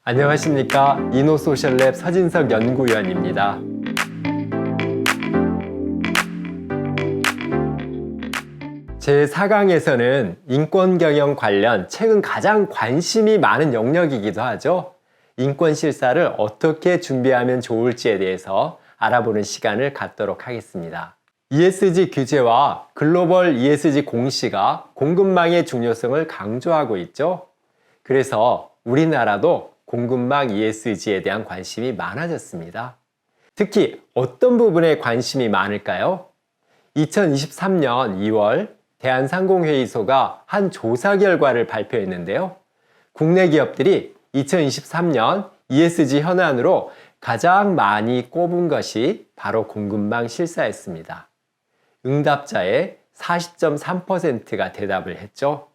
안녕하십니까. 이노소셜랩 서진석 연구위원입니다. 제4강에서는 인권경영 관련 최근 가장 관심이 많은 영역이기도 하죠. 인권 실사를 어떻게 준비하면 좋을지에 대해서 알아보는 시간을 갖도록 하겠습니다. ESG 규제와 글로벌 ESG 공시가 공급망의 중요성을 강조하고 있죠. 그래서 우리나라도 공급망 ESG에 대한 관심이 많아졌습니다. 특히 어떤 부분에 관심이 많을까요? 2023년 2월 대한상공회의소가 한 조사 결과를 발표했는데요. 국내 기업들이 2023년 ESG 현안으로 가장 많이 꼽은 것이 바로 공급망 실사였습니다. 응답자의 40.3%가 대답을 했죠.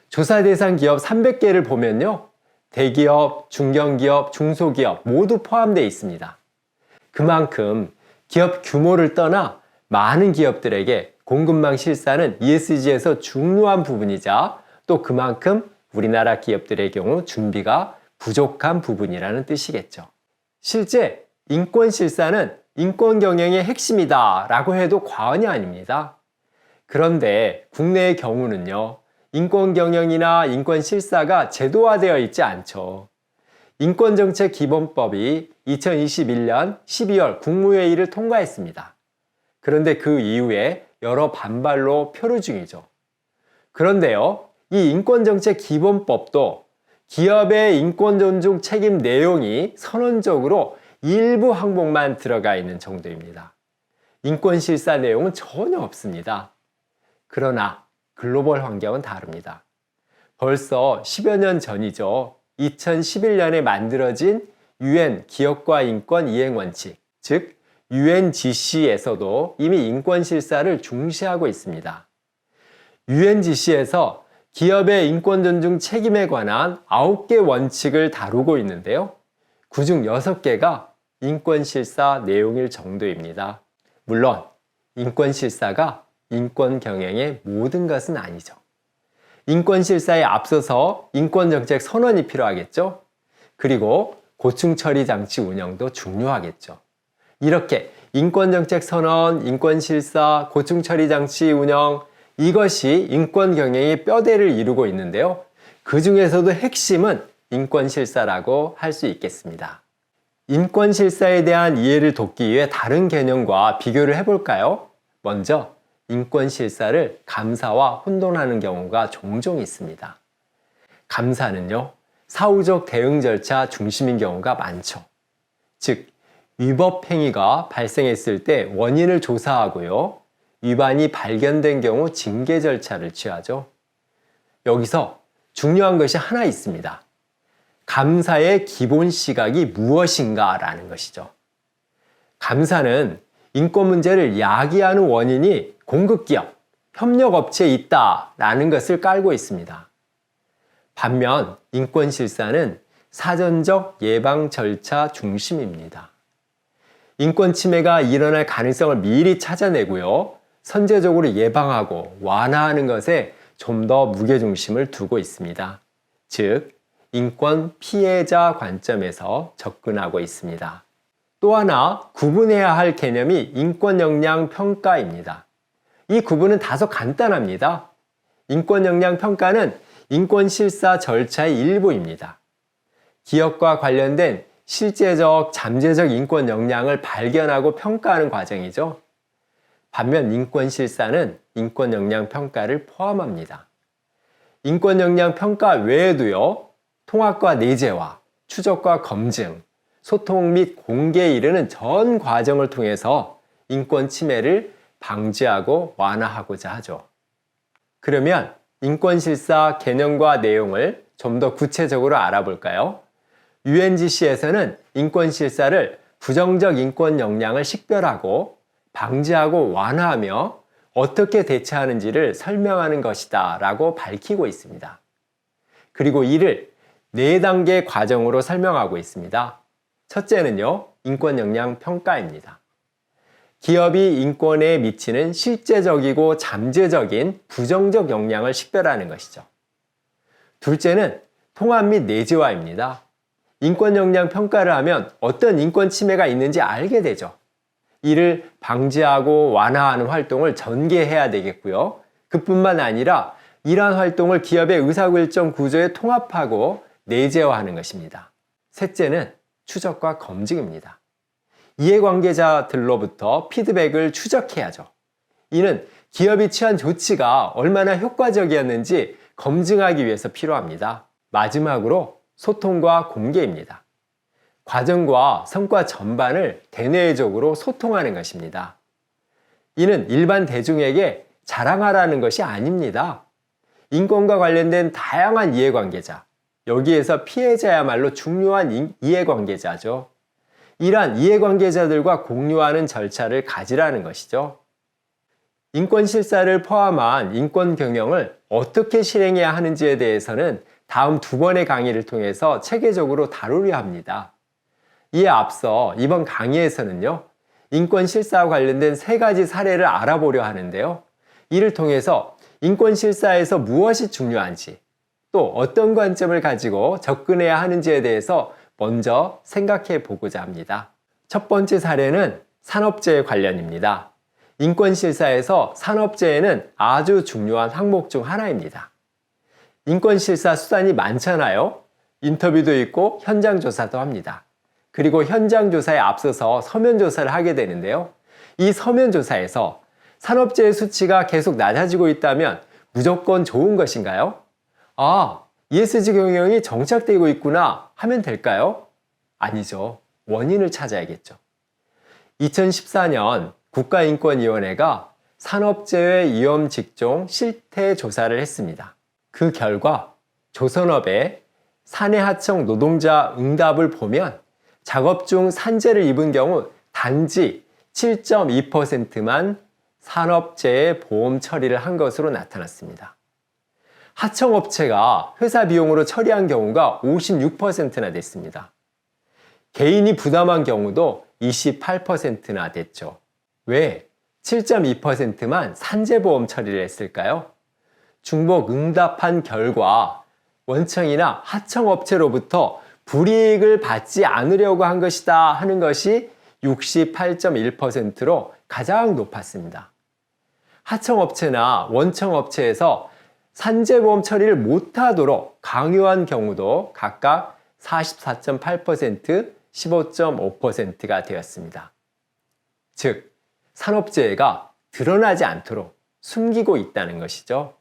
조사 대상 기업 300개를 보면요. 대기업, 중견기업, 중소기업 모두 포함되어 있습니다. 그만큼 기업 규모를 떠나 많은 기업들에게 공급망 실사는 ESG에서 중요한 부분이자 또 그만큼 우리나라 기업들의 경우 준비가 부족한 부분이라는 뜻이겠죠. 실제 인권 실사는 인권 경영의 핵심이다 라고 해도 과언이 아닙니다. 그런데 국내의 경우는요. 인권 경영이나 인권 실사가 제도화되어 있지 않죠. 인권정책기본법이 2021년 12월 국무회의를 통과했습니다. 그런데 그 이후에 여러 반발로 표류 중이죠. 그런데요, 이 인권정책기본법도 기업의 인권존중 책임 내용이 선언적으로 일부 항목만 들어가 있는 정도입니다. 인권실사 내용은 전혀 없습니다. 그러나 글로벌 환경은 다릅니다. 벌써 10여 년 전이죠. 2011년에 만들어진 UN 기업과 인권 이행 원칙, 즉 UNGC에서도 이미 인권 실사를 중시하고 있습니다. UNGC에서 기업의 인권 존중 책임에 관한 9개 원칙을 다루고 있는데요. 그중 6개가 인권 실사 내용일 정도입니다. 물론 인권 실사가 인권 경영의 모든 것은 아니죠. 인권 실사에 앞서서 인권 정책 선언이 필요하겠죠. 그리고 고충 처리 장치 운영도 중요하겠죠. 이렇게 인권 정책 선언, 인권 실사, 고충 처리 장치 운영 이것이 인권 경영의 뼈대를 이루고 있는데요. 그 중에서도 핵심은 인권 실사라고 할 수 있겠습니다. 인권 실사에 대한 이해를 돕기 위해 다른 개념과 비교를 해볼까요? 먼저 인권 실사를 감사와 혼돈하는 경우가 종종 있습니다. 감사는요, 사후적 대응 절차 중심인 경우가 많죠. 즉, 위법 행위가 발생했을 때 원인을 조사하고요, 위반이 발견된 경우 징계 절차를 취하죠. 여기서 중요한 것이 하나 있습니다. 감사의 기본 시각이 무엇인가 라는 것이죠. 감사는 인권 문제를 야기하는 원인이 공급기업, 협력업체에 있다라는 것을 깔고 있습니다. 반면 인권 실사는 사전적 예방 절차 중심입니다. 인권 침해가 일어날 가능성을 미리 찾아내고요, 선제적으로 예방하고 완화하는 것에 좀 더 무게중심을 두고 있습니다. 즉, 인권 피해자 관점에서 접근하고 있습니다. 또 하나 구분해야 할 개념이 인권 역량 평가입니다. 이 구분은 다소 간단합니다. 인권 역량 평가는 인권 실사 절차의 일부입니다. 기업과 관련된 실제적, 잠재적 인권 역량을 발견하고 평가하는 과정이죠. 반면 인권 실사는 인권 역량 평가를 포함합니다. 인권 역량 평가 외에도요, 통합과 내재화, 추적과 검증, 소통 및 공개에 이르는 전 과정을 통해서 인권 침해를 방지하고 완화하고자 하죠. 그러면 인권 실사 개념과 내용을 좀 더 구체적으로 알아볼까요? UNGC에서는 인권 실사를 부정적 인권 역량을 식별하고 방지하고 완화하며 어떻게 대처하는지를 설명하는 것이다 라고 밝히고 있습니다. 그리고 이를 4단계 과정으로 설명하고 있습니다. 첫째는요, 인권 역량 평가입니다. 기업이 인권에 미치는 실제적이고 잠재적인 부정적 영향을 식별하는 것이죠. 둘째는 통합 및 내재화입니다. 인권 역량 평가를 하면 어떤 인권 침해가 있는지 알게 되죠. 이를 방지하고 완화하는 활동을 전개해야 되겠고요. 그뿐만 아니라 이러한 활동을 기업의 의사결정 구조에 통합하고 내재화하는 것입니다. 셋째는 추적과 검증입니다. 이해관계자들로부터 피드백을 추적해야죠. 이는 기업이 취한 조치가 얼마나 효과적이었는지 검증하기 위해서 필요합니다. 마지막으로 소통과 공개입니다. 과정과 성과 전반을 대내적으로 소통하는 것입니다. 이는 일반 대중에게 자랑하라는 것이 아닙니다. 인권과 관련된 다양한 이해관계자, 여기에서 피해자야말로 중요한 이해관계자죠. 이러한 이해관계자들과 공유하는 절차를 가지라는 것이죠. 인권 실사를 포함한 인권 경영을 어떻게 실행해야 하는지에 대해서는 다음 2번의 강의를 통해서 체계적으로 다루려 합니다. 이에 앞서 이번 강의에서는요, 인권 실사와 관련된 3가지 사례를 알아보려 하는데요. 이를 통해서 인권 실사에서 무엇이 중요한지, 또 어떤 관점을 가지고 접근해야 하는지에 대해서 먼저 생각해 보고자 합니다. 첫 번째 사례는 산업재해 관련입니다. 인권 실사에서 산업재해는 아주 중요한 항목 중 하나입니다. 인권 실사 수단이 많잖아요. 인터뷰도 있고 현장 조사도 합니다. 그리고 현장 조사에 앞서서 서면 조사를 하게 되는데요. 이 서면 조사에서 산업재해 수치가 계속 낮아지고 있다면 무조건 좋은 것인가요? 아, ESG 경영이 정착되고 있구나 하면 될까요? 아니죠. 원인을 찾아야겠죠. 2014년 국가인권위원회가 산업재해 위험 직종 실태 조사를 했습니다. 그 결과 조선업의 사내 하청 노동자 응답을 보면 작업 중 산재를 입은 경우 단지 7.2%만 산업재해 보험 처리를 한 것으로 나타났습니다. 하청업체가 회사 비용으로 처리한 경우가 56%나 됐습니다. 개인이 부담한 경우도 28%나 됐죠. 왜 7.2%만 산재보험 처리를 했을까요? 중복 응답한 결과 원청이나 하청업체로부터 불이익을 받지 않으려고 한 것이다 하는 것이 68.1%로 가장 높았습니다. 하청업체나 원청업체에서 산재보험 처리를 못하도록 강요한 경우도 각각 44.8%, 15.5%가 되었습니다. 즉, 산업재해가 드러나지 않도록 숨기고 있다는 것이죠.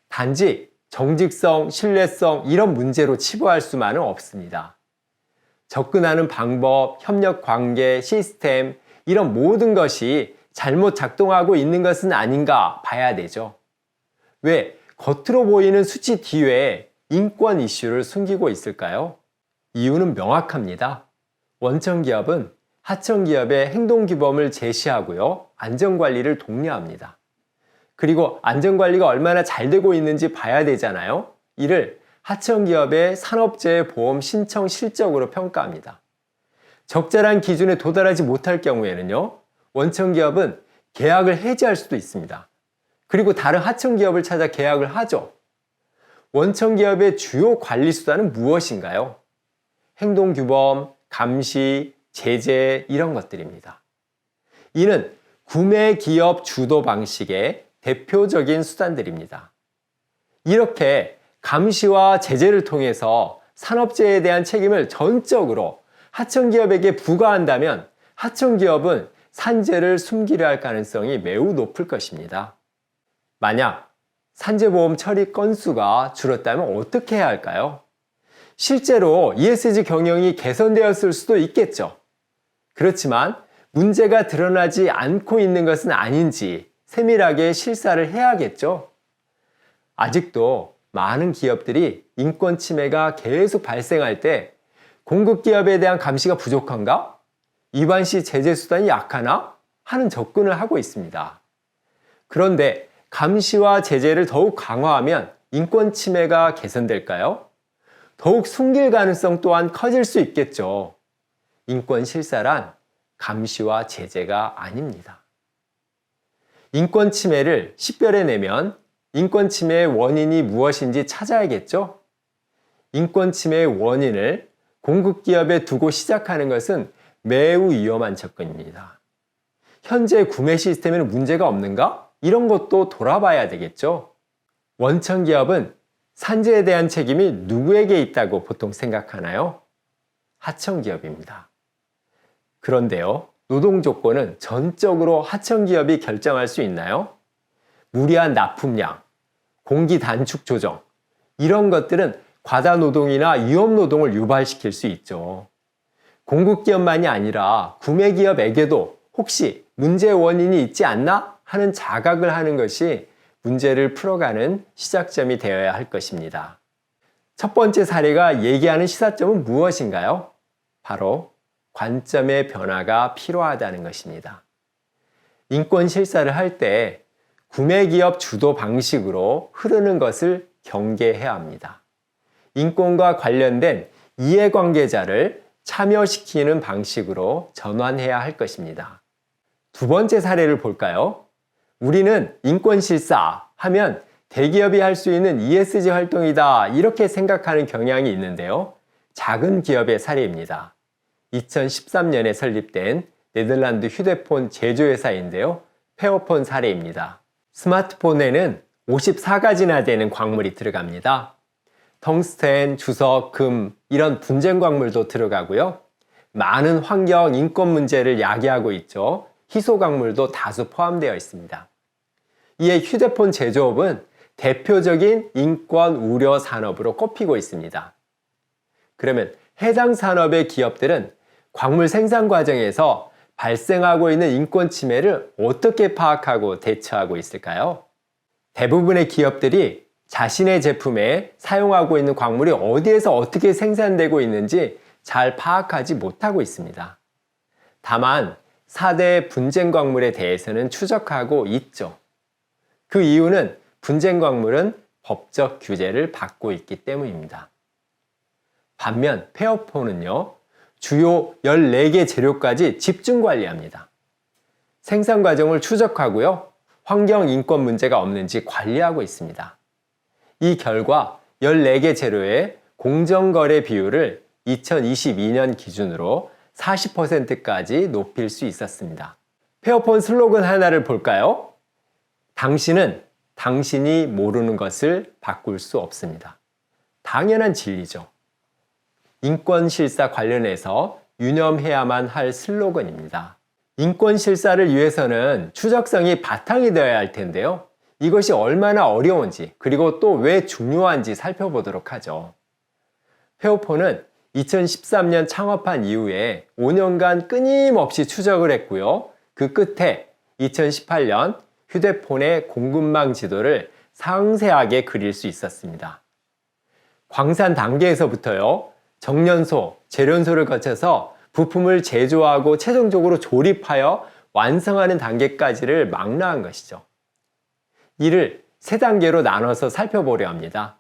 단지 정직성, 신뢰성 이런 문제로 치부할 수만은 없습니다. 접근하는 방법, 협력 관계, 시스템 이런 모든 것이 잘못 작동하고 있는 것은 아닌가 봐야 되죠. 왜 겉으로 보이는 수치 뒤에 인권 이슈를 숨기고 있을까요? 이유는 명확합니다. 원청기업은 하청기업의 행동규범을 제시하고요, 안전관리를 독려합니다. 그리고 안전관리가 얼마나 잘 되고 있는지 봐야 되잖아요. 이를 하청기업의 산업재해 보험 신청 실적으로 평가합니다. 적절한 기준에 도달하지 못할 경우에는요, 원청기업은 계약을 해지할 수도 있습니다. 그리고 다른 하청기업을 찾아 계약을 하죠. 원청기업의 주요 관리 수단은 무엇인가요? 행동규범, 감시, 제재 이런 것들입니다. 이는 구매 기업 주도 방식의 대표적인 수단들입니다. 이렇게 감시와 제재를 통해서 산업재해에 대한 책임을 전적으로 하청기업에게 부과한다면 하청기업은 산재를 숨기려 할 가능성이 매우 높을 것입니다. 만약 산재보험 처리 건수가 줄었다면 어떻게 해야 할까요? 실제로 ESG 경영이 개선되었을 수도 있겠죠. 그렇지만 문제가 드러나지 않고 있는 것은 아닌지 세밀하게 실사를 해야겠죠. 아직도 많은 기업들이 인권 침해가 계속 발생할 때 공급 기업에 대한 감시가 부족한가? 이반 시 제재 수단이 약하나? 하는 접근을 하고 있습니다. 그런데 감시와 제재를 더욱 강화하면 인권 침해가 개선될까요? 더욱 숨길 가능성 또한 커질 수 있겠죠. 인권 실사란 감시와 제재가 아닙니다. 인권 침해를 식별해내면 인권 침해의 원인이 무엇인지 찾아야겠죠? 인권 침해의 원인을 공급기업에 두고 시작하는 것은 매우 위험한 접근입니다. 현재 구매 시스템에는 문제가 없는가? 이런 것도 돌아봐야 되겠죠. 원청기업은 산재에 대한 책임이 누구에게 있다고 보통 생각하나요? 하청기업입니다. 그런데요, 노동 조건은 전적으로 하청기업이 결정할 수 있나요? 무리한 납품량, 공기 단축 조정, 이런 것들은 과다 노동이나 위험 노동을 유발시킬 수 있죠. 공급기업만이 아니라 구매기업에게도 혹시 문제의 원인이 있지 않나 하는 자각을 하는 것이 문제를 풀어가는 시작점이 되어야 할 것입니다. 첫 번째 사례가 얘기하는 시사점은 무엇인가요? 바로 관점의 변화가 필요하다는 것입니다. 인권 실사를 할 때 구매기업 주도 방식으로 흐르는 것을 경계해야 합니다. 인권과 관련된 이해관계자를 참여시키는 방식으로 전환해야 할 것입니다. 두 번째 사례를 볼까요? 우리는 인권실사 하면 대기업이 할 수 있는 ESG 활동이다 이렇게 생각하는 경향이 있는데요. 작은 기업의 사례입니다. 2013년에 설립된 네덜란드 휴대폰 제조회사인데요. 페어폰 사례입니다. 스마트폰에는 54가지나 되는 광물이 들어갑니다. 텅스텐, 주석, 금 이런 분쟁 광물도 들어가고요. 많은 환경, 인권 문제를 야기하고 있죠. 희소 광물도 다수 포함되어 있습니다. 이에 휴대폰 제조업은 대표적인 인권 우려 산업으로 꼽히고 있습니다. 그러면 해당 산업의 기업들은 광물 생산 과정에서 발생하고 있는 인권 침해를 어떻게 파악하고 대처하고 있을까요? 대부분의 기업들이 자신의 제품에 사용하고 있는 광물이 어디에서 어떻게 생산되고 있는지 잘 파악하지 못하고 있습니다. 다만 4대 분쟁 광물에 대해서는 추적하고 있죠. 그 이유는 분쟁 광물은 법적 규제를 받고 있기 때문입니다. 반면 페어폰은요, 주요 14개 재료까지 집중 관리합니다. 생산 과정을 추적하고요, 환경 인권 문제가 없는지 관리하고 있습니다. 이 결과 14개 재료의 공정거래 비율을 2022년 기준으로 40%까지 높일 수 있었습니다. 페어폰 슬로건 하나를 볼까요? 당신은 당신이 모르는 것을 바꿀 수 없습니다. 당연한 진리죠. 인권 실사 관련해서 유념해야만 할 슬로건입니다. 인권 실사를 위해서는 추적성이 바탕이 되어야 할 텐데요. 이것이 얼마나 어려운지 그리고 또 왜 중요한지 살펴보도록 하죠. 페어폰은 2013년 창업한 이후에 5년간 끊임없이 추적을 했고요. 그 끝에 2018년 휴대폰의 공급망 지도를 상세하게 그릴 수 있었습니다. 광산 단계에서부터요, 정련소, 재련소를 거쳐서 부품을 제조하고 최종적으로 조립하여 완성하는 단계까지를 망라한 것이죠. 이를 3단계로 나눠서 살펴보려 합니다.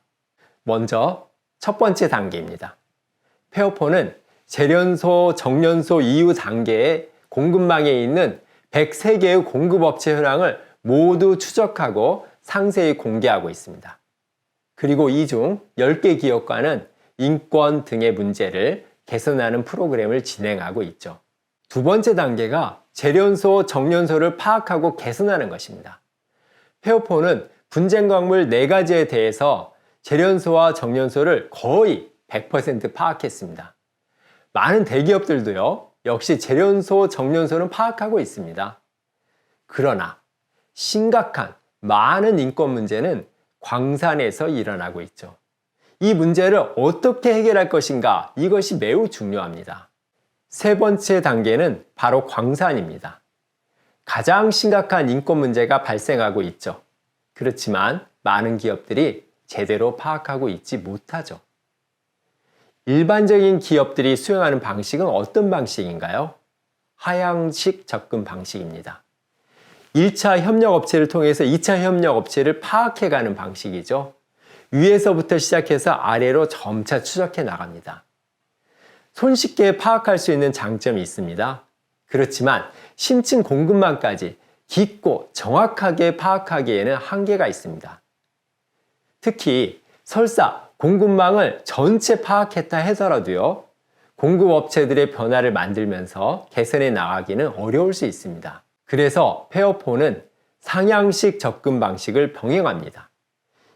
먼저 첫 번째 단계입니다. 페어폰은 재련소, 정련소 이후 단계에 공급망에 있는 103개의 공급업체 현황을 모두 추적하고 상세히 공개하고 있습니다. 그리고 이 중 10개 기업과는 인권 등의 문제를 개선하는 프로그램을 진행하고 있죠. 두 번째 단계가 재련소, 정련소를 파악하고 개선하는 것입니다. 페어폰은 분쟁 광물 4가지에 대해서 재련소와 정련소를 거의 100% 파악했습니다. 많은 대기업들도요, 역시 재련소, 정련소는 파악하고 있습니다. 그러나 심각한 많은 인권 문제는 광산에서 일어나고 있죠. 이 문제를 어떻게 해결할 것인가, 이것이 매우 중요합니다. 세 번째 단계는 바로 광산입니다. 가장 심각한 인권 문제가 발생하고 있죠. 그렇지만 많은 기업들이 제대로 파악하고 있지 못하죠. 일반적인 기업들이 수행하는 방식은 어떤 방식인가요? 하향식 접근 방식입니다. 1차 협력업체를 통해서 2차 협력업체를 파악해가는 방식이죠. 위에서부터 시작해서 아래로 점차 추적해 나갑니다. 손쉽게 파악할 수 있는 장점이 있습니다. 그렇지만 심층 공급망까지 깊고 정확하게 파악하기에는 한계가 있습니다. 특히 설사 공급망을 전체 파악했다 하더라도요, 공급업체들의 변화를 만들면서 개선해 나가기는 어려울 수 있습니다. 그래서 페어폰은 상향식 접근 방식을 병행합니다.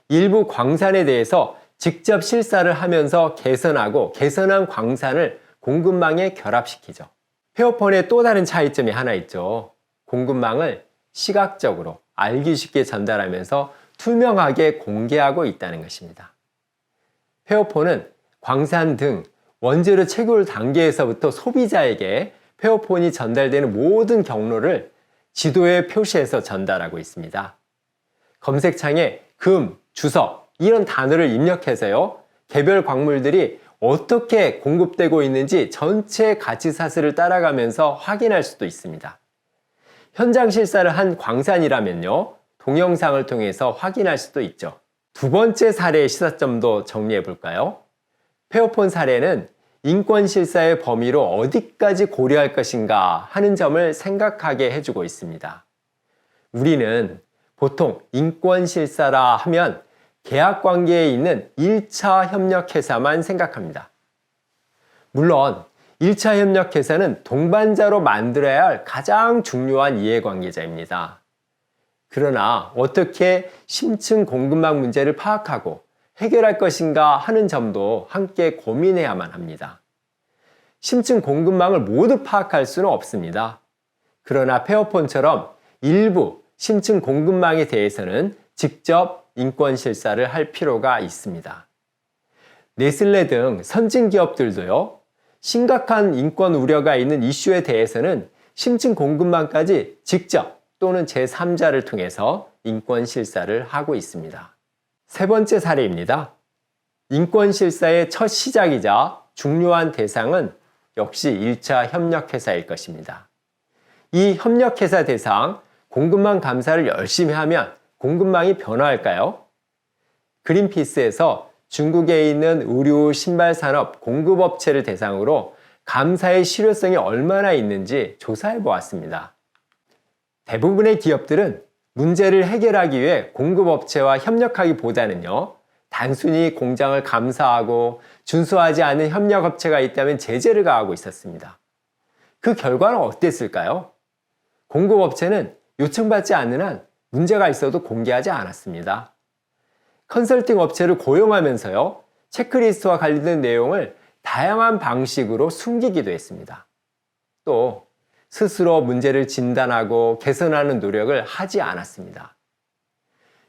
일부 광산에 대해서 직접 실사를 하면서 개선하고 개선한 광산을 공급망에 결합시키죠. 페어폰의 또 다른 차이점이 하나 있죠. 공급망을 시각적으로 알기 쉽게 전달하면서 투명하게 공개하고 있다는 것입니다. 페어폰은 광산 등 원재료 채굴 단계에서부터 소비자에게 페어폰이 전달되는 모든 경로를 지도에 표시해서 전달하고 있습니다. 검색창에 금, 주석 이런 단어를 입력해서요, 개별 광물들이 어떻게 공급되고 있는지 전체 가치 사슬을 따라가면서 확인할 수도 있습니다. 현장 실사를 한 광산이라면요, 동영상을 통해서 확인할 수도 있죠. 두 번째 사례의 시사점도 정리해 볼까요? 페어폰 사례는 인권 실사의 범위로 어디까지 고려할 것인가 하는 점을 생각하게 해주고 있습니다. 우리는 보통 인권 실사라 하면 계약 관계에 있는 1차 협력회사만 생각합니다. 물론 1차 협력회사는 동반자로 만들어야 할 가장 중요한 이해관계자입니다. 그러나 어떻게 심층 공급망 문제를 파악하고 해결할 것인가 하는 점도 함께 고민해야만 합니다. 심층 공급망을 모두 파악할 수는 없습니다. 그러나 페어폰처럼 일부 심층 공급망에 대해서는 직접 인권 실사를 할 필요가 있습니다. 네슬레 등 선진 기업들도요, 심각한 인권 우려가 있는 이슈에 대해서는 심층 공급망까지 직접 또는 제3자를 통해서 인권 실사를 하고 있습니다. 세 번째 사례입니다. 인권 실사의 첫 시작이자 중요한 대상은 역시 1차 협력회사일 것입니다. 이 협력회사 대상 공급망 감사를 열심히 하면 공급망이 변화할까요? 그린피스에서 중국에 있는 의류 신발 산업 공급업체를 대상으로 감사의 실효성이 얼마나 있는지 조사해 보았습니다. 대부분의 기업들은 문제를 해결하기 위해 공급업체와 협력하기보다는요, 단순히 공장을 감사하고 준수하지 않은 협력업체가 있다면 제재를 가하고 있었습니다. 그 결과는 어땠을까요? 공급업체는 요청받지 않는 한 문제가 있어도 공개하지 않았습니다. 컨설팅 업체를 고용하면서요, 체크리스트와 관련된 내용을 다양한 방식으로 숨기기도 했습니다. 또 스스로 문제를 진단하고 개선하는 노력을 하지 않았습니다.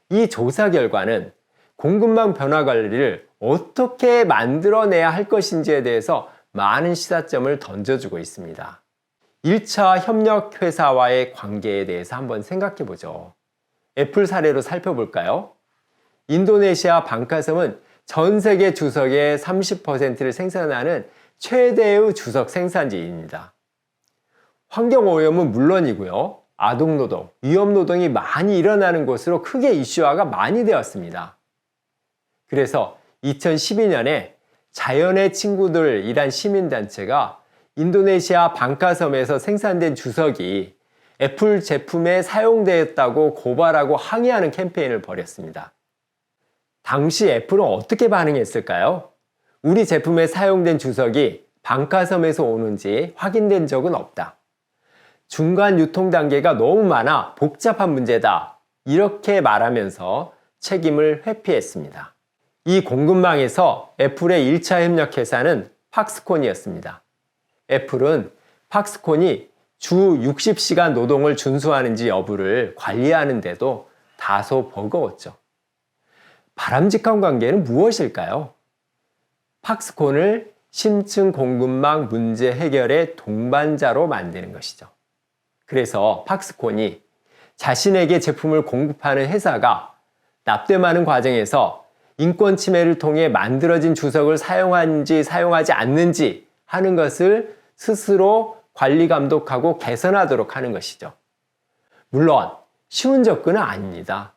이 조사 결과는 공급망 변화 관리를 어떻게 만들어내야 할 것인지에 대해서 많은 시사점을 던져주고 있습니다. 1차 협력회사와의 관계에 대해서 한번 생각해 보죠. 애플 사례로 살펴볼까요? 인도네시아 방카섬은 전 세계 주석의 30%를 생산하는 최대의 주석 생산지입니다. 환경오염은 물론이고요, 아동노동, 위험노동이 많이 일어나는 곳으로 크게 이슈화가 많이 되었습니다. 그래서 2012년에 자연의 친구들이란 시민단체가 인도네시아 방카섬에서 생산된 주석이 애플 제품에 사용되었다고 고발하고 항의하는 캠페인을 벌였습니다. 당시 애플은 어떻게 반응했을까요? 우리 제품에 사용된 주석이 방카섬에서 오는지 확인된 적은 없다. 중간 유통 단계가 너무 많아 복잡한 문제다. 이렇게 말하면서 책임을 회피했습니다. 이 공급망에서 애플의 1차 협력회사는 팍스콘이었습니다. 애플은 팍스콘이 주 60시간 노동을 준수하는지 여부를 관리하는데도 다소 버거웠죠. 바람직한 관계는 무엇일까요? 팍스콘을 심층 공급망 문제 해결의 동반자로 만드는 것이죠. 그래서 팍스콘이 자신에게 제품을 공급하는 회사가 납땜하는 과정에서 인권 침해를 통해 만들어진 주석을 사용하는지 사용하지 않는지 하는 것을 스스로 관리 감독하고 개선하도록 하는 것이죠. 물론 쉬운 접근은 아닙니다.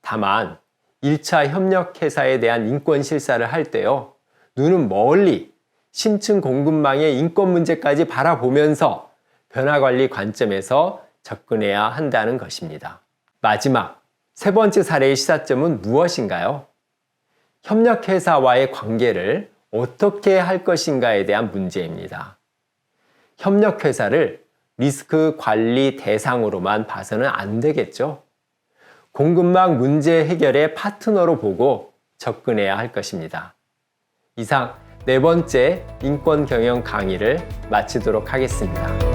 다만 1차 협력회사에 대한 인권 실사를 할 때요, 눈은 멀리 심층 공급망의 인권 문제까지 바라보면서 변화관리 관점에서 접근해야 한다는 것입니다. 마지막, 세 번째 사례의 시사점은 무엇인가요? 협력회사와의 관계를 어떻게 할 것인가에 대한 문제입니다. 협력회사를 리스크 관리 대상으로만 봐서는 안 되겠죠. 공급망 문제 해결의 파트너로 보고 접근해야 할 것입니다. 이상 4번째 인권 경영 강의를 마치도록 하겠습니다.